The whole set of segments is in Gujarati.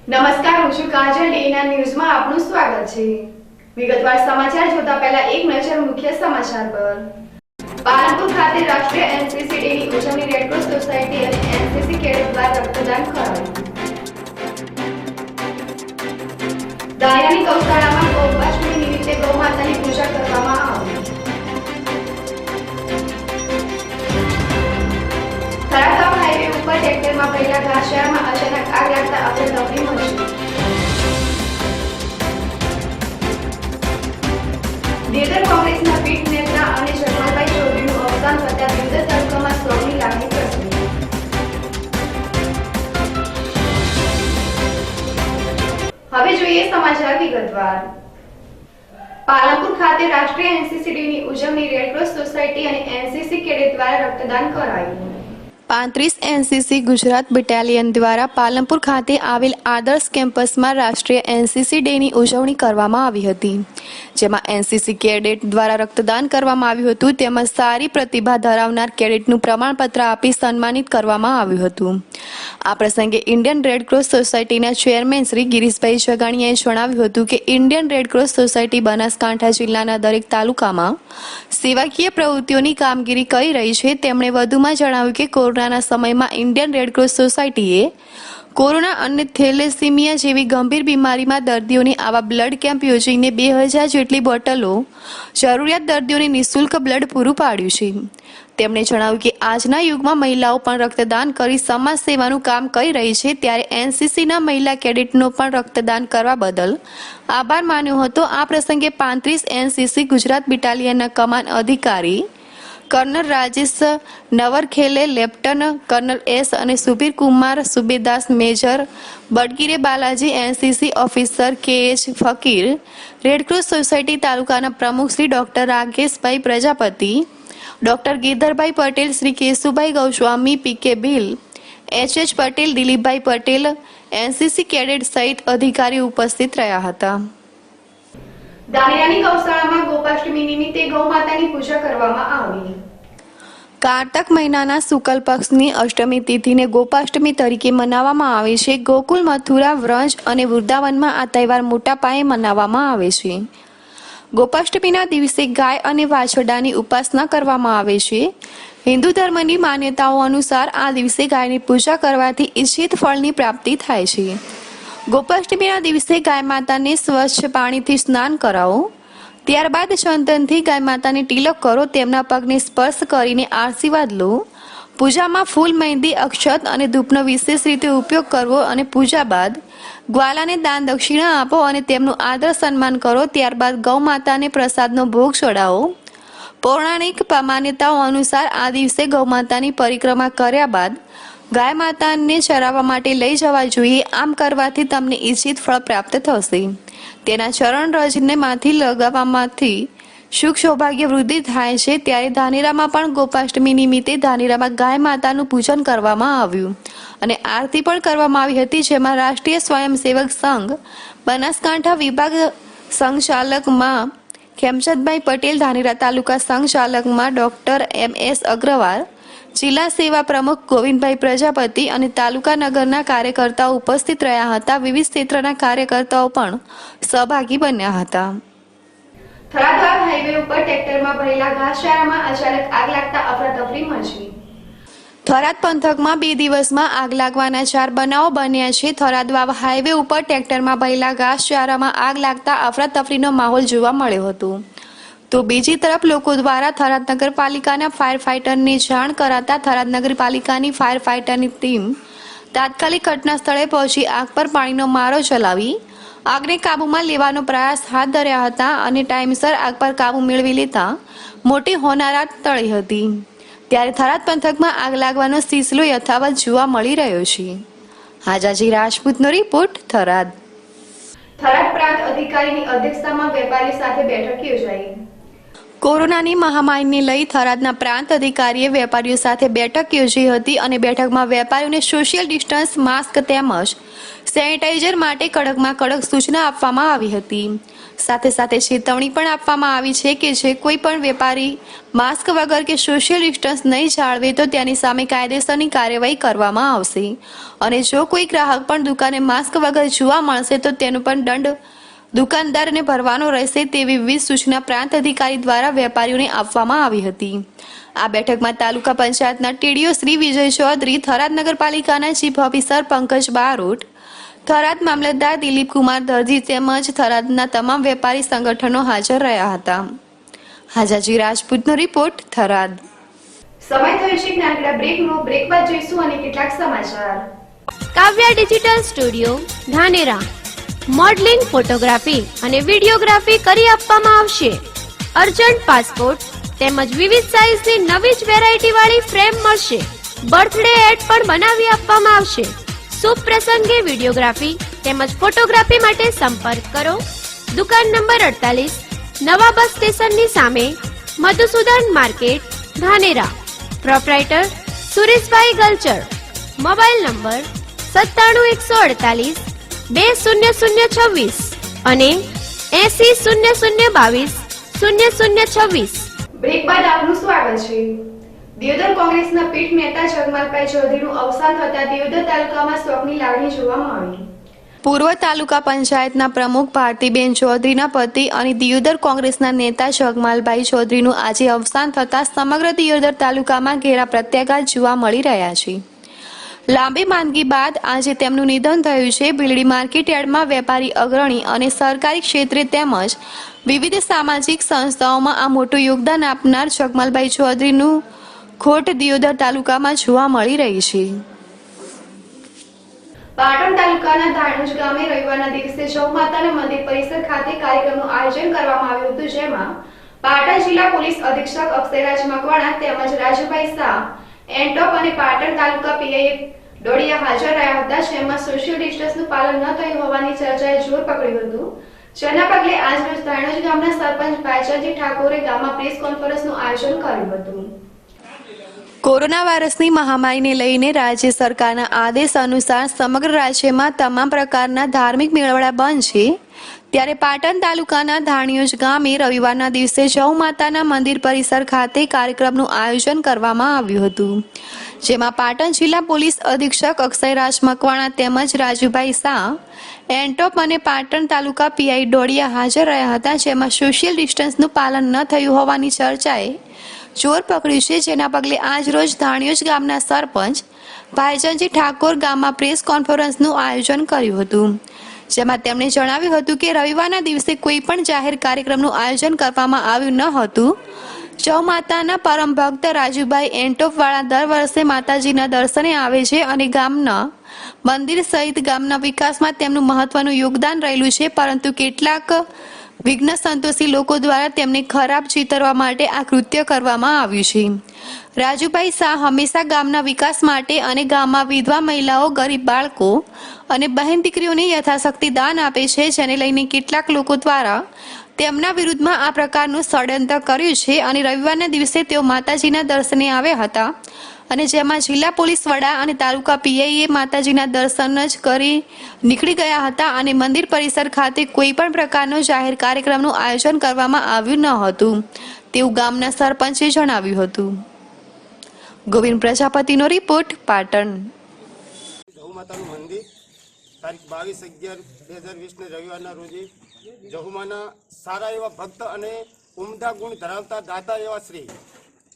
નમસ્કાર, હું છું કાજલ. ડેના ન્યૂઝમાં આપનું સ્વાગત છે. વિગતવાર સમાચાર જોતા પહેલા એક નજર મુખ્ય સમાચાર પર. પાલનપુર ખાતે રાષ્ટ્રીય એનસીસી ડેની ઉજવણી રેડક્રોસ સોસાયટી અને એનસીસી કેડેટ દ્વારા રક્તદાન કરાયું. દાયાની ગૌશાળામાં ગૌપાષ્ટમી નિમિત્તે ગૌમાતાની પૂજા કરવામાં આવી. થરાદ હાઈવે ઉપર ટ્રેક્ટરમાં ભરેલા ઘાસચારામાં અચાનક આગ લાગતા અફરાતફરી મચી. દિયોદર કોંગ્રેસના પીઠ નેતા અને જગમલભાઈ ચૌધરીનું અવસાન થતા દિયોદર તાલુકામાં શોકની લાગણી પ્રસરી. હવે જોઈએ સમાચાર વિગતવાર. પાલનપુર ખાતે રાષ્ટ્રીય એનસીસી ડેની ઉજવણી રેડક્રોસ સોસાયટી અને એનસીસી કેડેટ દ્વારા રક્તદાન કરાયું. 35 એનસીસી ગુજરાત બટાલિયન દ્વારા પાલનપુર ખાતે આવેલ આદર્શ કેમ્પસમાં રાષ્ટ્રીય એનસીસી ડેની ઉજવણી કરવામાં આવી હતી, જેમાં એનસીસી કેડેટ દ્વારા રક્તદાન કરવામાં આવ્યું હતું. તેમાં સારી પ્રતિભા ધરાવનાર કેડેટનું પ્રમાણપત્ર આપી સન્માનિત કરવામાં આવ્યું હતું. આ પ્રસંગે ઇન્ડિયન રેડક્રોસ સોસાયટીના ચેરમેન શ્રી ગિરીશભાઈ જગાણીયાએ જણાવ્યું હતું કે ઇન્ડિયન રેડક્રોસ સોસાયટી બનાસકાંઠા જિલ્લાના દરેક તાલુકામાં સેવાકીય પ્રવૃત્તિઓની કામગીરી કરી રહી છે. તેમણે વધુમાં જણાવ્યું કે કોરોનાના સમયમાં ઇન્ડિયન રેડક્રોસ સોસાયટીએ કોરોના અને થેલેસીમિયા જેવી ગંભીર બીમારીમાં દર્દીઓને આવા બ્લડ કેમ્પ યોજીને 2000 જેટલી બોટલો જરૂરિયાત દર્દીઓને નિઃશુલ્ક બ્લડ પૂરું પાડ્યું છે. તેમણે જણાવ્યું કે આજના યુગમાં મહિલાઓ પણ રક્તદાન કરી સમાજ સેવાનું કામ કરી રહી છે, ત્યારે એનસીસીના મહિલા કેડેટનો પણ રક્તદાન કરવા બદલ આભાર માન્યો હતો. આ પ્રસંગે 35 એનસીસી ગુજરાત બટાલિયનના કમાન અધિકારી colonel Rajesh Navarkhele, lieutenant colonel S અને Subir Kumar Subedas, major Badgire Balaji, NCC officer K H. Fakir, Red Cross society તાલુકાના પ્રમુખ Shri doctor Rakeshbhai Prajapati, doctor Gidharbhai Patel, Shri Keshubhai Goswami, P K. Bhil, H H. Patel, Dilipbhai Patel, NCC cadet સહિત અધિકારીઓ ઉપસ્થિત રહ્યા હતા. દાનિયાની ગૌશાળામાં ગોપાષ્ટમી નિમિત્તે ગૌમાતાની પૂજા કરવામાં આવી. કારતક મહિનાના શુક્લ પક્ષની અષ્ટમી તિથિને ગોપાષ્ટમી તરીકે મનાવવામાં આવે છે. ગોકુલ, મથુરા, વ્રજ અને વૃંદાવનમાં આ તહેવાર મોટા પાયે મનાવવામાં આવે છે. ગોપાષ્ટમીના દિવસે ગાય અને વાછરડાની ઉપાસના કરવામાં આવે છે. હિન્દુ ધર્મની માન્યતાઓ અનુસાર આ દિવસે ગાયની પૂજા કરવાથી ઈચ્છિત ફળની પ્રાપ્તિ થાય છે. ગોપાષ્ટમીના દિવસે ગાય માતાને સ્વચ્છ પાણીથી સ્નાન કરાવો. ત્યારબાદ ચંદનથી ગાય માતાને તિલક કરો. તેમના પગને સ્પર્શ કરીને આશીર્વાદ લો. પૂજામાં ફૂલ, મહેંદી, અક્ષત અને ધૂપનો વિશેષ રીતે ઉપયોગ કરવો અને પૂજા બાદ ગ્વાલાને દાન દક્ષિણા આપો અને તેમનું આદર સન્માન કરો. ત્યારબાદ ગૌ માતાને પ્રસાદનો ભોગ ચડાવો. પૌરાણિક માન્યતાઓ અનુસાર આ દિવસે ગૌ માતાની પરિક્રમા કર્યા બાદ ગાય માતાને ચરાવવા માટે લઈ જવા જોઈએ. આમ કરવાથી તમને ઈચ્છિત ફળ પ્રાપ્ત થશે. તેના ચરણ રજને માંથી લગાવવામાંથી સુખ સૌભાગ્ય વૃદ્ધિ થાય છે. ત્યારે ધાનેરામાં પણ ગોપાષ્ટમી નિમિત્તે ધાનેરામાં ગાય માતાનું પૂજન કરવામાં આવ્યું અને આરતી પણ કરવામાં આવી હતી, જેમાં રાષ્ટ્રીય સ્વયંસેવક સંઘ બનાસકાંઠા વિભાગ સંઘચાલકમાં ખેમચંદભાઈ પટેલ, ધાનેરા તાલુકા સંઘચાલકમાં ડોક્ટર એમ.એસ. અગ્રવાલ, જિલ્લા સેવા પ્રમુખ ગોવિંદભાઈ પ્રજાપતિ અને તાલુકા નગરના કાર્યકર્તાઓ ઉપસ્થિત રહ્યા હતા. વિવિધ ક્ષેત્રના કાર્યકર્તાઓ પણ સહભાગી બન્યા હતા. થરાદ હાઈવે ઉપર ટ્રેક્ટરમાં ભરેલા ઘાસચારામાં અચાનક આગ લાગતા અફરાતફરી મચી. થરાદ પંથકમાં 2 દિવસમાં આગ લાગવાના 4 બનાવો બન્યા છે. થરાદ હાઈવે ઉપર ટ્રેક્ટરમાં ભરેલા ઘાસચારામાં આગ લાગતા અફરાતફરીનો માહોલ જોવા મળ્યો હતો. તો બીજી તરફ લોકો દ્વારા થરાદ નગરપાલિકાના ફાયર ફાઇટરને જાણ કરાતા થરાદ નગરપાલિકાની ફાયર ફાઇટરની ટીમ તાત્કાલિક ઘટના સ્થળે પહોંચી આગ પર પાણીનો મારો ચલાવી આગને કાબૂમાં લેવાનો પ્રયાસ હાથ ધર્યા હતા અને ટાઈમસર આગ પર કાબૂ મેળવી લેતા મોટી હોનારત ટળી હતી. ત્યારે થરાદ પંથકમાં આગ લાગવાનો સિલસિલો યથાવત જોવા મળી રહ્યો છે. હાજાજી રાજપૂતનો રિપોર્ટ, થરાદ. થરાદ પ્રાંત અધિકારીની અધ્યક્ષતામાં વેપારીઓ સાથે બેઠક યોજાઈ. કોરોનાની મહામારીને લઈ થરાદના પ્રાંત અધિકારીએ વેપારીઓ સાથે બેઠક યોજી હતી અને બેઠકમાં વેપારીઓને સોશિયલ ડિસ્ટન્સ, માસ્ક તેમજ સેનિટાઈઝર માટે કડકમાં કડક સૂચના આપવામાં આવી હતી. સાથે સાથે ચેતવણી પણ આપવામાં આવી છે કે જે કોઈ પણ વેપારી માસ્ક વગર કે સોશિયલ ડિસ્ટન્સ નહીં જાળવે તો તેની સામે કાયદેસરની કાર્યવાહી કરવામાં આવશે અને જો કોઈ ગ્રાહક પણ દુકાને માસ્ક વગર જોવા મળશે તો તેનો પણ દંડ દુકાનદારને ભરવાનો રહેશે તેવી વિવિધ સૂચના પ્રાંત અધિકારી દ્વારા વેપારીઓને આપવામાં આવી હતી. આ બેઠકમાં તાલુકા પંચાયતના ટીડીઓ શ્રી વિજય ચૌધરી, થરાદ નગરપાલિકાના ચીફ ઓફિસર પંકજ બારોટ, થરાદ મામલતદાર દિલીપ કુમાર દરજી તેમજ થરાદના તમામ વેપારી સંગઠનો હાજર રહ્યા હતા. હાજાજી રાજપૂતનો રિપોર્ટ, થરાદ. સમય થયો છે નાનકડા બ્રેકનો. બ્રેક બાદ જોઈશું અને કેટલાક સમાચાર. Kavya digital studio Dhanera modelling, photography અને વિડીયોગ્રાફી કરી આપવામાં આવશે. અર્જન્ટ પાસપોર્ટ તેમજ વિવિધ સાઇઝની નવી જ વેરાયટી વાળી ફ્રેમ મળશે. બર્થડે એડ પણ બનાવી આપવામાં આવશે. શુભ પ્રસંગે વિડીયોગ્રાફી તેમજ ફોટોગ્રાફી માટે સંપર્ક કરો. દુકાન નંબર 48, નવા બસ સ્ટેશનની સામે, Madhusudan market, Dhanera. Proprietor Sureshbhai Galchar. Mobile number 97 148 2026 અને 80 002 0026. બ્રેક બાદ આપનું સ્વાગત છે. દિયોદર કોંગ્રેસના પીઠ નેતા જગમાલભાઈ ચૌધરીનું અવસાન થતા દિયોદર તાલુકામાં શોકની લાગણી જોવા મળી. પૂર્વ તાલુકા પંચાયતના પ્રમુખ ભારતીબેન ચૌધરીના પતિ અને દિયોદર કોંગ્રેસના નેતા જગમાલભાઈ ચૌધરીનું આજે અવસાન થતા સમગ્ર દિયોદર તાલુકામાં ઘેરા પ્રત્યાઘાત જોવા મળી રહ્યા છે. લાંબી માંદગી બાદ આજે તેમનું નિધન થયું છે. ભીલડી માર્કેટ યાર્ડમાં વેપારી અગ્રણી અને સરકારી ક્ષેત્રે તેમજ વિવિધ સામાજિક સંસ્થાઓમાં આ મોટું યોગદાન આપનાર જગમાલભાઈ ચૌધરીનું ખોટ દિયોદર તાલુકામાં જોવા મળી રહી છે. પાટણ તાલુકાના ધાણુજ ગામે રવિવારના દિવસે જવ માતાના મંદિર પરિસર ખાતે કાર્યક્રમનું આયોજન કરવામાં આવ્યું હતું, જેમાં પાટણ જિલ્લા પોલીસ અધિક્ષક અક્ષયરાજ મકવાણા તેમજ રાજુભાઈ શાહ, એન્ટોપ અને પાટણ તાલુકા પીઆઈ ડોડિયા હાજર રહ્યા હતા. જેમાં સોશિયલ ડિસ્ટન્સનું પાલન ન થયું હોવાની ચર્ચાએ જોર પકડ્યું હતું, જેના પગલે આજરોજ ધાણુજ ગામના સરપંચ ભાઈચંદજી ઠાકોરે ગામમાં પ્રેસ કોન્ફરન્સનું આયોજન કર્યું હતું. કોરોના વાયરસની મહામારીને લઈને રાજ્ય સરકારના આદેશ અનુસાર સમગ્ર રાજ્યમાં તમામ પ્રકારના ધાર્મિક મેળાવડા બંધ છે. ત્યારે પાટણ તાલુકાના ધાણિયોજ ગામે રવિવારના દિવસે જવ માતાના મંદિર પરિસર ખાતે કાર્યક્રમનું આયોજન કરવામાં આવ્યું હતું, જેમાં પાટણ જિલ્લા પોલીસ અધિક્ષક અક્ષયરાજ મકવાણા તેમજ રાજુભાઈ શાહ, એન્ટોપ અને પાટણ તાલુકા પીઆઈ ડોડિયા હાજર રહ્યા હતા. જેમાં સોશિયલ ડિસ્ટન્સનું પાલન ન થયું હોવાની ચર્ચાએ જોર પકડ્યું છે, જેના પગલે આજ રોજ ધાણિયોજ ગામના સરપંચ ભાઈચંદજી ઠાકોર ગામમાં પ્રેસ કોન્ફરન્સનું આયોજન કર્યું હતું, જેમાં તેમણે જણાવ્યું હતું કે રવિવારના દિવસે કોઈ પણ જાહેર કાર્યક્રમનું આયોજન કરવામાં આવ્યું ન હતું. જવ માતાના પરમ ભક્ત રાજુભાઈ એન્ટોપવાળા દર વર્ષે માતાજીના દર્શને આવે છે અને ગામના મંદિર સહિત ગામના વિકાસમાં તેમનું મહત્વનું યોગદાન રહેલું છે, પરંતુ કેટલાક વિઘ્ન સંતોષી લોકો દ્વારા તેમને ખરાબ ચિતરવા માટે આ કૃત્ય કરવામાં આવ્યું છે. રાજુભાઈ શાહ હંમેશા ગામના વિકાસ માટે અને ગામમાં વિધવા મહિલાઓ, ગરીબ બાળકો અને બહેન દીકરીઓને યથાશક્તિ દાન આપે છે, જેને લઈને કેટલાક લોકો દ્વારા તેમના વિરુદ્ધમાં આ પ્રકારનું ષડયંત્ર કર્યું છે અને રવિવારના દિવસે તેઓ માતાજીના દર્શને આવ્યા હતા અને જેમાં જિલ્લા પોલીસ વડા અને તાલુકા પીઆઈએ માતાજીના દર્શન જ કરી નીકળી ગયા હતા અને મંદિર પરિસર ખાતે કોઈ પણ પ્રકારનો જાહેર કાર્યક્રમનું આયોજન કરવામાં આવ્યું ન હતું તેવું ગામના સરપંચે જણાવ્યું હતું. ગોવિંદ પ્રજાપતિનો રિપોર્ટ, પાટણ. જહુ માતાનું મંદિર તારીખ 22/11/2020 રવિવારના રોજે જહુમાના સારા એવા ભક્ત અને ઉમદા ગુણ ધરાવતા દાદા એવા શ્રી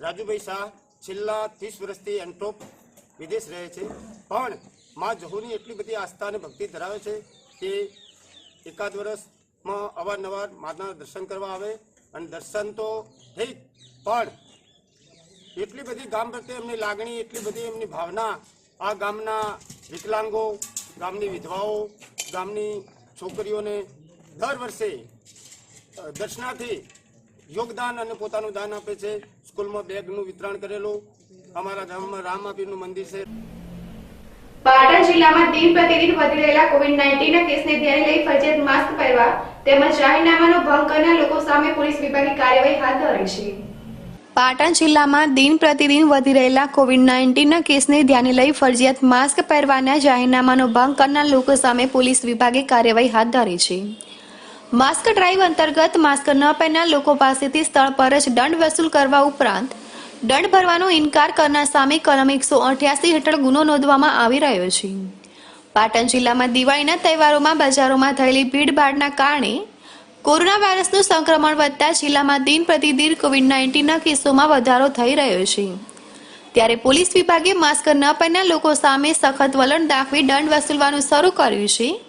રાજુભાઈ શાહ છેલ્લા 30 વર્ષથી એન્ટોપ વિદેશ રહે છે, પણ માં જહુની એટલી બધી આસ્થા અને ભક્તિ ધરાવે છે કે એકાદ વર્ષમાં અવારનવાર માના દર્શન કરવા આવે અને દર્શન તો ઠીક, પણ એટલી બધી ગામ પ્રત્યે એમની લાગણી, એટલી બધી એમની ભાવના આ ગામના વિકલાંગો, ગામની વિધવાઓ, ગામની છોકરીઓને દર વર્ષે દર્શનાથી યોગદાન અને પોતાનું દાન આપે છે. સ્કૂલમાં બેગનું વિતરણ કરેલું. અમારા ગામમાં રામાપીરનું મંદિર છે. પાટણ જિલ્લામાં દિન પ્રતિદિન વધી રહેલા કોવિડ-19ના કેસને ધ્યાને લઈ ફરજિયાત માસ્ક પહેરવા તેમજ જાહેરનામાનો ભંગ કરનાર લોકો સામે પોલીસ વિભાગે કાર્યવાહી હાથ ધરી છે. પાટણ જિલ્લામાં દિન પ્રતિદિન વધી રહેલા કોવિડ-19ના કેસને ધ્યાને લઈ ફરજિયાત માસ્ક પહેરવાના જાહેરનામાનો ભંગ કરનાર લોકો સામે પોલીસ વિભાગે કાર્યવાહી હાથ ધરી છે. માસ્ક ડ્રાઈવ અંતર્ગત માસ્ક ન પહેરનાર લોકો પાસેથી સ્થળ પર જ દંડ વસૂલ કરવા ઉપરાંત દંડ ભરવાનો ઇનકાર કરનાર સામે કલમ 188 હેઠળ ગુનો નોંધવામાં આવી રહ્યો છે. પાટણ જિલ્લામાં દિવાળીના તહેવારોમાં બજારોમાં થયેલી ભીડભાડના કારણે કોરોના વાયરસનું સંક્રમણ વધતા જિલ્લામાં દિન પ્રતિદિન કોવિડ-19ના કેસોમાં વધારો થઈ રહ્યો છે. ત્યારે પોલીસ વિભાગે માસ્ક ન પહેરનાર લોકો સામે સખત વલણ દાખવી દંડ વસૂલવાનું શરૂ કર્યું છે.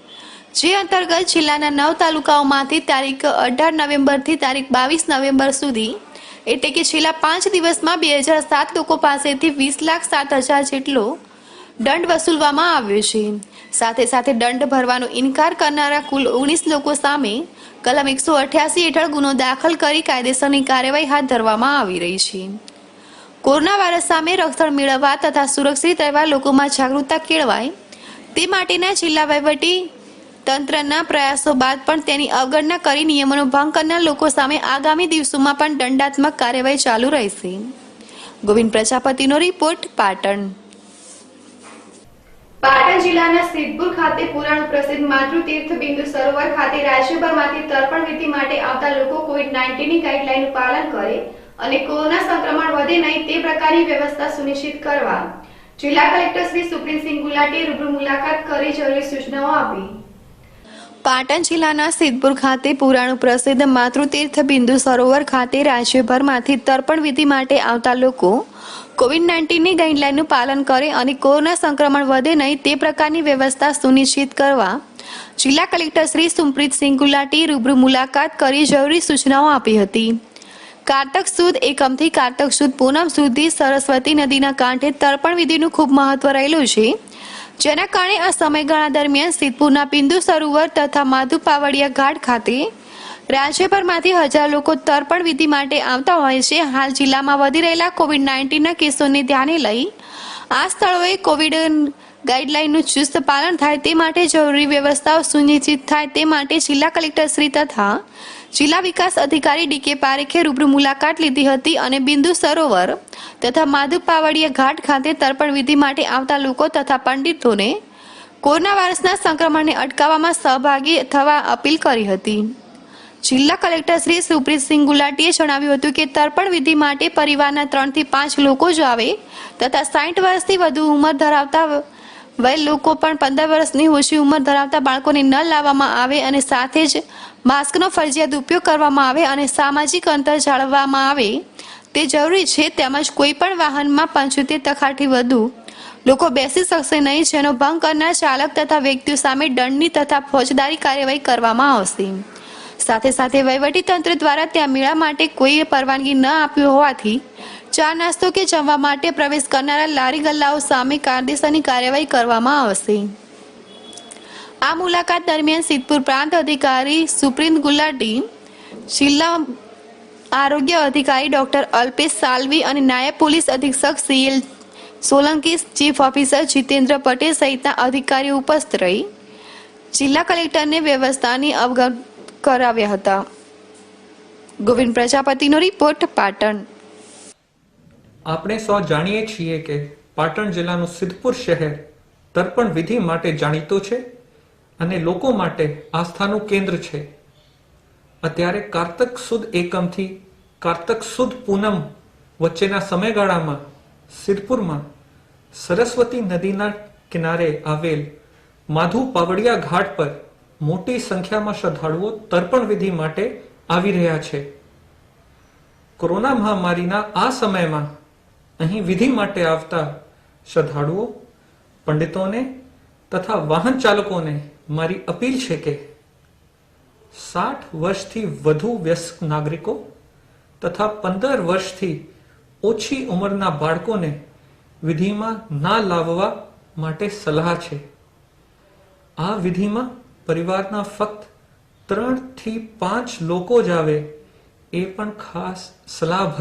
જે અંતર્ગત જિલ્લાના 9 તાલુકાઓમાંથી તારીખ 18 નવેમ્બરથી તારીખ 22 નવેમ્બર સુધી એટલે કે છેલ્લા 5 દિવસમાં 2007 લોકો પાસેથી 20,07,000 જેટલો દંડ વસૂલવામાં આવ્યો છે. સાથે સાથે દંડ ભરવાનો ઇનકાર કરનારા કુલ 19 લોકો સામે કલમ 188 હેઠળ ગુનો દાખલ કરી કાયદેસરની કાર્યવાહી હાથ ધરવામાં આવી રહી છે. કોરોના વાયરસ સામે રક્ષણ મેળવવા તથા સુરક્ષિત રહેવા લોકોમાં જાગૃતતા કેળવાય તે માટેના જિલ્લા વહીવટી તંત્રના પ્રયાસો બાદ પણ તેની અવગણના કરી નિયમોનો ભંગ કરનાર લોકો સામે આગામી દિવસોમાં પણ દંડાત્મક કાર્યવાહી ચાલુ રહેશે. ગોવિંદ પ્રજાપતિનો રિપોર્ટ, પાટણ. પાટણ જિલ્લાના સિદ્ધપુર ખાતે પુરાણું પ્રસિદ્ધ માતૃતીર્થ બિંદુ સરોવર ખાતે રાજ્યભરમાંથી તર્પણ વિધિ માટે આવતા લોકો કોવિડ-19ની ગાઈડલાઈનનું પાલન કરે અને કોરોના સંક્રમણ વધે નહીં તે પ્રકારની વ્યવસ્થા સુનિશ્ચિત કરવા જિલ્લા કલેક્ટર શ્રી સુપ્રીતસિંહ ગુલાટીએ રૂબરૂ મુલાકાત કરી જરૂરી સૂચનાઓ આપી. પાટણ જિલ્લાના સિદ્ધપુર ખાતે પુરાણું પ્રસિદ્ધ માતૃતીર્થ બિંદુ સરોવર ખાતે રાજ્યભરમાંથી તર્પણ વિધિ માટે આવતા લોકો કોવિડ-19ની ગાઈડલાઈનનું પાલન કરે અને કોરોના સંક્રમણ વધે નહીં તે પ્રકારની વ્યવસ્થા સુનિશ્ચિત કરવા જિલ્લા કલેક્ટર શ્રી સુપ્રીતસિંહ ગુલાટીએ રૂબરૂ મુલાકાત કરી જરૂરી સૂચનાઓ આપી હતી. કારતક સુદ એકમથી કારતક સુદ પૂનમ સુધી સરસ્વતી નદીના કાંઠે તર્પણ વિધિનું ખૂબ મહત્વ રહેલું છે. જેના કારણે આ સમયગાળા દરમિયાન સિદ્ધપુરના બિંદુ સરોવર તથા માધુ પાવડિયા ઘાટ ખાતે રાજ્યભરમાંથી હજારો લોકો તર્પણ વિધિ માટે આવતા હોય છે. હાલ જિલ્લામાં વધી રહેલા કોવિડ-19ના કેસોને ધ્યાને લઈ આ સ્થળોએ કોવિડ ગાઈડલાઈનનું ચુસ્ત પાલન થાય તે માટે જરૂરી વ્યવસ્થાઓ સુનિશ્ચિત થાય તે માટે જિલ્લા કલેક્ટર શ્રી તથા જિલ્લા વિકાસ અધિકારી ડી.કે. પારેખે રૂબરૂ મુલાકાત લીધી હતી અને બિંદુ સરોવર તથા માધુ પાવડિયા ઘાટ ખાતે તર્પણ વિધિ માટે આવતા લોકો તથા પંડિતોને કોરોના વાયરસના સંક્રમણને અટકાવવામાં સહભાગી થવા અપીલ કરી હતી. જિલ્લા કલેક્ટર શ્રી સુપ્રીતસિંહ ગુલાટીએ જણાવ્યું હતું કે તર્પણ વિધિ માટે પરિવારના 3 થી 5 લોકો જ આવે તથા 60 વર્ષથી વધુ ઉંમર ધરાવતા વય લોકો પણ 15 વર્ષની ઓછી ઉંમર ધરાવતા બાળકોને ન લાવવામાં આવે અને સાથે જ માસ્કનો ફરજિયાત ઉપયોગ કરવામાં આવે અને સામાજિક અંતર જાળવવામાં આવે તે જરૂરી છે. તેમજ કોઈ પણ વાહનમાં 75 ટકાથી વધુ લોકો બેસી શકશે નહીં, જેનો ભંગ કરનાર ચાલક તથા વ્યક્તિઓ સામે દંડની તથા ફોજદારી કાર્યવાહી કરવામાં આવશે. સાથે સાથે વહીવટી તંત્ર દ્વારા ત્યાં મેળા માટે કોઈ પરવાનગી ન આપી હોવાથી ચા નાસ્તો કે જમવા માટે પ્રવેશ કરનારા લારી ગલ્લાઓ સામે કાયદેસરની કાર્યવાહી કરવામાં આવશે. આ મુલાકાત દરમિયાન સિદ્ધપુર પ્રાંત અધિકારી સુપ્રીત ગુલાટી, જિલ્લા આરોગ્ય અધિકારી ડોક્ટર અલ્પેશ સાલવી અને નાયબ પોલીસ અધિક્ષક CL Solanki, chief officer Jitendra Patel સહિતના અધિકારીઓ ઉપસ્થિત રહી જિલ્લા કલેક્ટરને વ્યવસ્થાની અવગત કરાવ્યા હતા. ગોવિંદ પ્રજાપતિનો રિપોર્ટ, પાટણ. આપણે સૌ જાણીએ છીએ કે પાટણ જિલ્લાનું સિદ્ધપુર શહેર તર્પણ વિધિ માટે જાણીતો છે અને લોકો માટે આસ્થાનું કેન્દ્ર છે. અત્યારે કારતક સુદ એકમથી કારતક સુદ પૂનમ વચ્ચેના સમયગાળામાં સિદ્ધપુરમાં સરસ્વતી નદીના કિનારે આવેલ માધુ પાવડિયા ઘાટ પર મોટી સંખ્યામાં શ્રદ્ધાળુઓ તર્પણ વિધિ માટે આવી રહ્યા છે. કોરોના મહામારીના આ સમયમાં અહીં વિધિ માટે આવતા શ્રદ્ધાળુઓ, પંડિતોને તથા વાહન ચાલકોને મારી અપીલ છે કે 60 વર્ષથી વધુ વયસ્ક નાગરિકો તથા 15 વર્ષથી ઓછી ઉંમરના બાળકોને વિધિમાં ના લાવવા માટે સલાહ છે. આ વિધિમાં પરિવારના ફક્ત 3 થી 5 લોકો જ આવે એ પણ ખાસ સલાહ